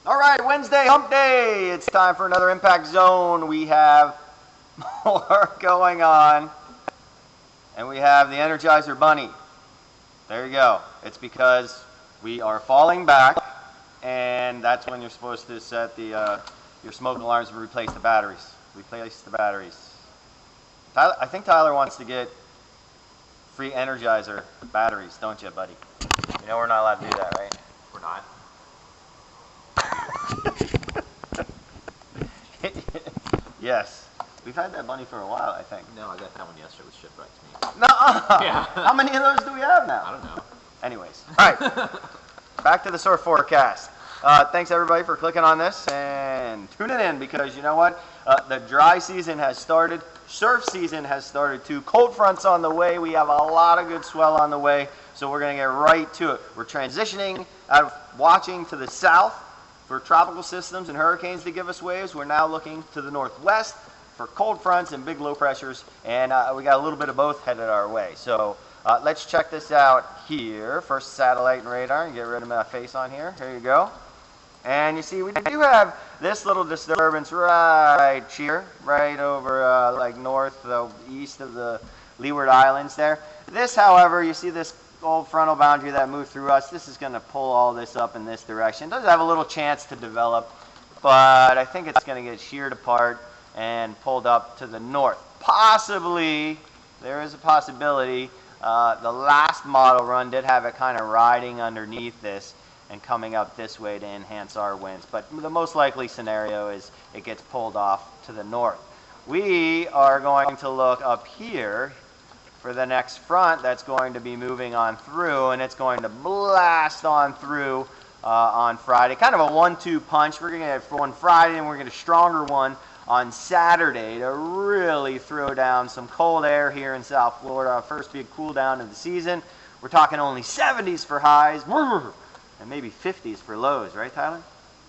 All right, Wednesday, hump day. It's time for another impact zone. We have more going on, and we have the Energizer Bunny. There you go. It's because we are falling back, and that's when you're supposed to set the your smoke alarms and replace the batteries. Replace the batteries. I think Tyler wants to get free Energizer batteries, don't you, buddy? You know we're not allowed to do that, right? We're not. Yes. We've had that bunny for a while, I think. No, I got that one yesterday. It was shipped right to me. No. Yeah. How many of those do we have now? I don't know. Anyways. All right. Back to the surf forecast. Thanks, everybody, for clicking on this and tuning in because you know what? The dry season has started. Surf season has started, too. Cold front's on the way. We have a lot of good swell on the way, so we're going to get right to it. We're transitioning out of watching to the south for tropical systems and hurricanes to give us waves. We're now looking to the northwest for cold fronts and big low pressures, and we got a little bit of both headed our way. So let's check this out here. First satellite and radar, and get rid of my face on here. Here you go. And you see we do have this little disturbance right here, right over like east of the Leeward Islands there. This, however, you see this old frontal boundary that moved through us. This is going to pull all this up in this direction. It does have a little chance to develop, but I think it's going to get sheared apart and pulled up to the north. Possibly, there is a possibility, the last model run did have it kind of riding underneath this and coming up this way to enhance our winds. But the most likely scenario is it gets pulled off to the north. We are going to look up here for the next front that's going to be moving on through, and it's going to blast on through on Friday. Kind of a 1-2 punch. We're going to get one Friday, and we're going to get a stronger one on Saturday to really throw down some cold air here in South Florida. Our first big cool down of the season. We're talking only 70s for highs, and maybe 50s for lows, right, Tyler?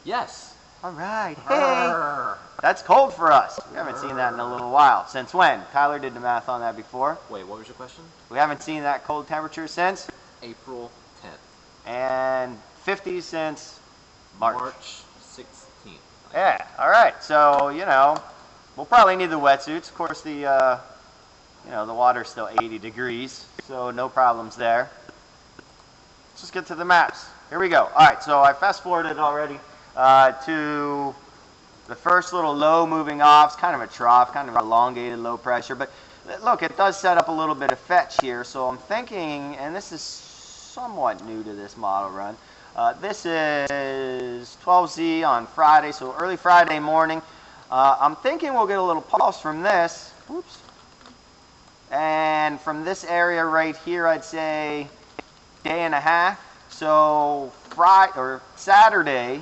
Yes. All right. Hey, that's cold for us. We haven't seen that in a little while. Since when? Tyler did the math on that before. Wait, what was your question? We haven't seen that cold temperature since? April 10th. And 50s since March 16th. Yeah, all right. So, you know, we'll probably need the wetsuits. Of course, the water's still 80 degrees, so no problems there. Let's just get to the maps. Here we go. All right, so I fast-forwarded already to the first little low moving off. It's kind of a trough, kind of an elongated low pressure. But look, it does set up a little bit of fetch here. So I'm thinking, and this is somewhat new to this model run, this is 12Z on Friday, so early Friday morning. I'm thinking we'll get a little pulse from this. Oops. And from this area right here, I'd say day and a half. So Friday or Saturday,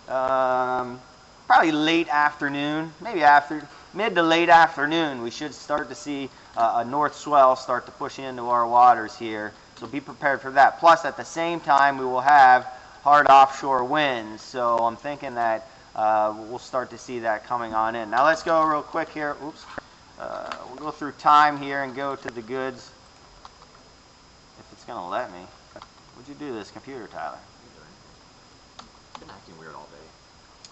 probably late afternoon, maybe after mid to late afternoon, we should start to see a north swell start to push into our waters here. So be prepared for that. Plus, at the same time, we will have hard offshore winds. So I'm thinking that we'll start to see that coming on in. Now let's go real quick here. Oops. We'll go through time here and go to the goods. If it's going to let me. What'd you do to this computer, Tyler? It's been acting weird all day.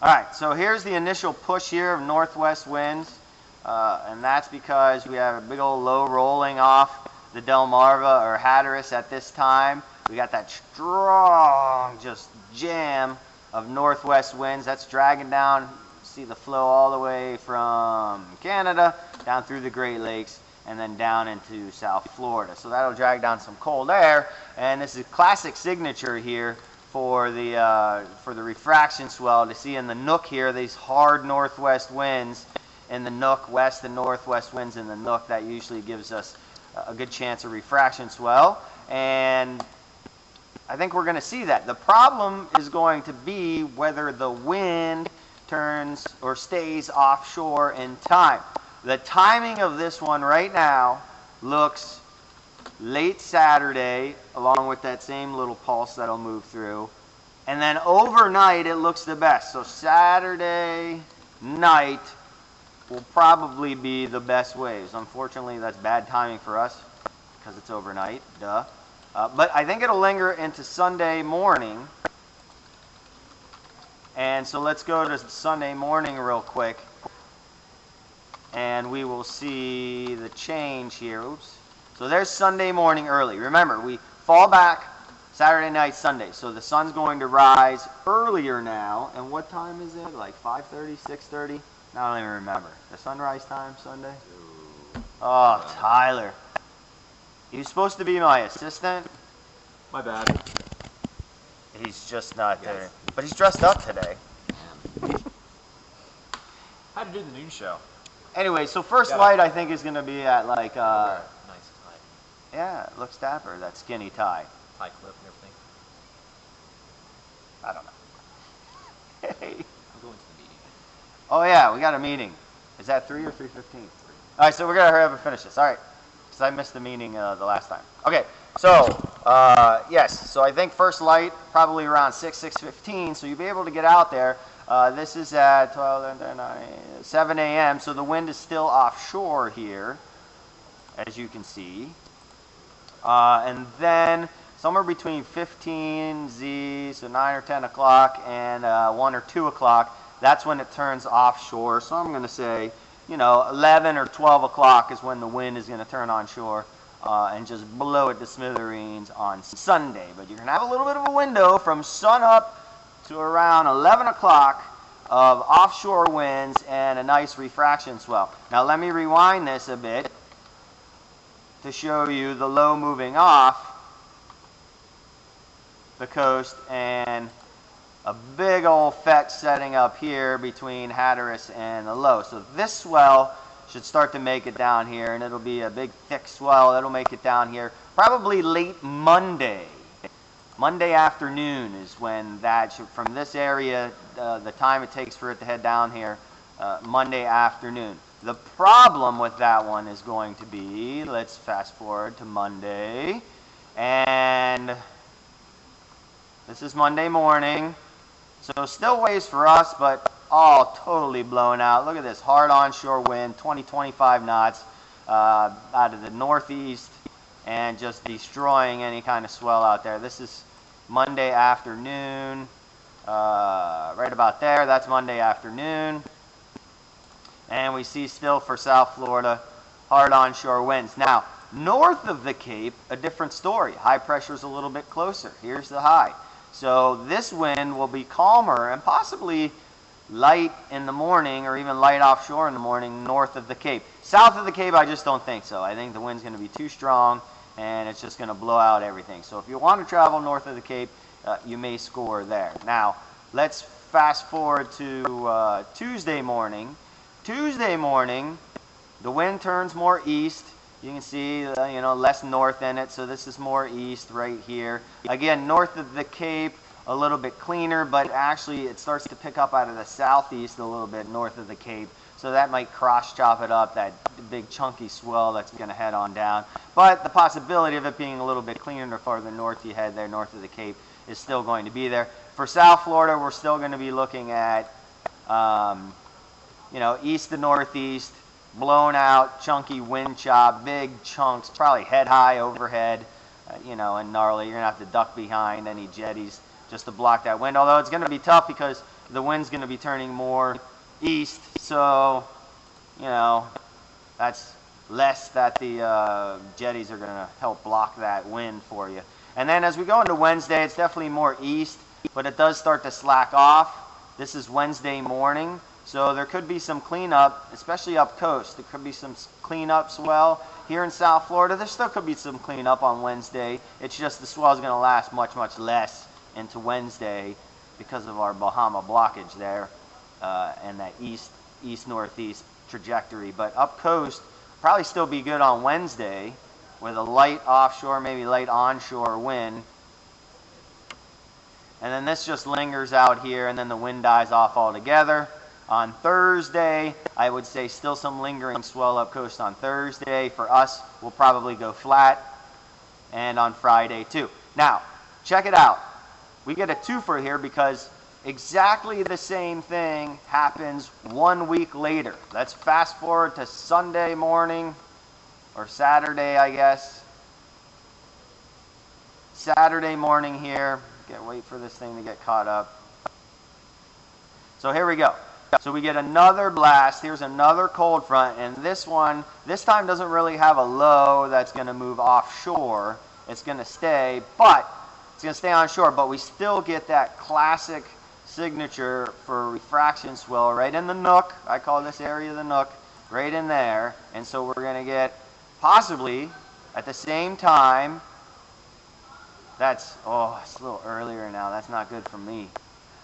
All right, so here's the initial push here of northwest winds, and that's because we have a big old low rolling off the Delmarva or Hatteras at this time. We got that strong just jam of northwest winds. That's dragging down, see the flow all the way from Canada down through the Great Lakes and then down into South Florida. So that'll drag down some cold air, and this is a classic signature here for the refraction swell to see in the Nook here, these hard northwest winds in the Nook, west and northwest winds in the Nook. That usually gives us a good chance of refraction swell, and I think we're going to see that. The problem is going to be whether the wind turns or stays offshore in time. The timing of this one right now looks late Saturday, along with that same little pulse that'll move through. And then overnight, it looks the best. So Saturday night will probably be the best waves. Unfortunately, that's bad timing for us because it's overnight, duh. But I think it'll linger into Sunday morning. And so let's go to Sunday morning real quick, and we will see the change here. Oops. So there's Sunday morning early. Remember, we fall back Saturday night, Sunday. So the sun's going to rise earlier now. And what time is it? Like 5:30, 6:30? I don't even remember. The sunrise time Sunday? Oh, Tyler. He's supposed to be my assistant. My bad. He's just not there. But he's dressed up today. Had to do the noon show. Anyway, so first light I think is going to be at like, Nice tie. yeah, it looks dapper, that skinny tie. Tie clip and everything. I don't know. Hey. I'm going to the meeting. Oh yeah, we got a meeting. Is that 3 or 3:15? 3. All right, so we're going to hurry up and finish this. All right, because I missed the meeting the last time. Okay, so, yes, so I think first light probably around 6:15, so you'll be able to get out there. This is at 7 a.m., so the wind is still offshore here, as you can see. And then somewhere between 15 Z, so 9 or 10 o'clock, and 1 or 2 o'clock, that's when it turns offshore. So I'm going to say, 11 or 12 o'clock is when the wind is going to turn onshore and just blow it to smithereens on Sunday. But you're going to have a little bit of a window from sun up to around 11 o'clock of offshore winds and a nice refraction swell. Now let me rewind this a bit to show you the low moving off the coast and a big old fet setting up here between Hatteras and the low. So this swell should start to make it down here, and it'll be a big thick swell that'll make it down here probably late Monday. Monday afternoon is when that should, from this area, the time it takes for it to head down here, Monday afternoon. The problem with that one is going to be, let's fast forward to Monday, and this is Monday morning, so still waves for us, but all totally blown out. Look at this, hard onshore wind, 20-25 knots out of the northeast, and just destroying any kind of swell out there. This is Monday afternoon, right about there. That's Monday afternoon. And we see still for South Florida, hard onshore winds. Now, north of the Cape, a different story. High pressure is a little bit closer. Here's the high. So this wind will be calmer and possibly light in the morning, or even light offshore in the morning north of the Cape. South of the Cape, I just don't think so. I think the wind's going to be too strong, and it's just going to blow out everything. So if you want to travel north of the Cape, you may score there. Now, let's fast forward to Tuesday morning. Tuesday morning, the wind turns more east. You can see, less north in it, so this is more east right here. Again, north of the Cape, a little bit cleaner, but actually it starts to pick up out of the southeast a little bit north of the Cape. So that might cross-chop it up, that big chunky swell that's going to head on down. But the possibility of it being a little bit cleaner the farther north you head there, north of the Cape, is still going to be there. For South Florida, we're still going to be looking at, east to northeast, blown out, chunky wind chop, big chunks, probably head high overhead, and gnarly. You're going to have to duck behind any jetties just to block that wind. Although it's going to be tough because the wind's going to be turning more east, so, that's less that the jetties are going to help block that wind for you. And then as we go into Wednesday, it's definitely more east, but it does start to slack off. This is Wednesday morning, so there could be some cleanup, especially up coast. There could be some cleanup swell. Here in South Florida, there still could be some cleanup on Wednesday. It's just the swell is going to last much, much less into Wednesday because of our Bahama blockage there and that east-northeast trajectory. But up coast, probably still be good on Wednesday with a light offshore, maybe light onshore wind. And then this just lingers out here, and then the wind dies off altogether. On Thursday, I would say still some lingering swell up coast on Thursday. For us, we'll probably go flat, and on Friday too. Now, check it out. We get a twofer here because exactly the same thing happens 1 week later. Let's fast forward to Sunday morning, or Saturday, I guess. Saturday morning here. Wait for this thing to get caught up. So here we go. So we get another blast. Here's another cold front, and this one, this time doesn't really have a low that's going to move offshore. It's going to stay, but it's going to stay onshore, but we still get that classic signature for refraction swell right in the nook. I call this area the nook, right in there. And so we're going to get possibly at the same time, it's a little earlier now. That's not good for me.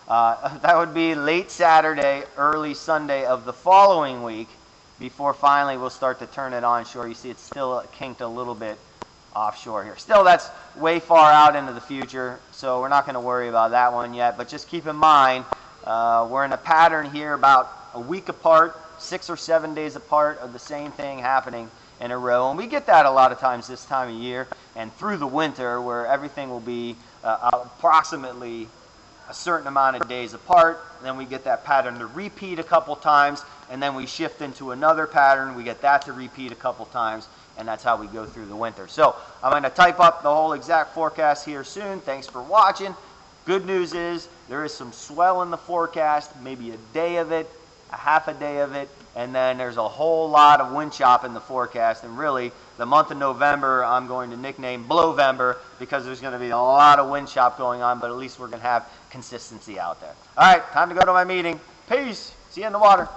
That would be late Saturday, early Sunday of the following week before finally we'll start to turn it onshore. You see it's still kinked a little bit offshore here. Still, that's way far out into the future, so we're not going to worry about that one yet. But just keep in mind, we're in a pattern here about a week apart, 6 or 7 days apart of the same thing happening in a row. And we get that a lot of times this time of year and through the winter where everything will be approximately a certain amount of days apart. And then we get that pattern to repeat a couple times, and then we shift into another pattern. We get that to repeat a couple times, and that's how we go through the winter. So I'm going to type up the whole exact forecast here soon. Thanks for watching. Good news is there is some swell in the forecast, maybe a day of it, a half a day of it, and then there's a whole lot of wind chop in the forecast. And really, the month of November I'm going to nickname Blowvember because there's going to be a lot of wind chop going on, but at least we're going to have consistency out there. All right, time to go to my meeting. Peace. See you in the water.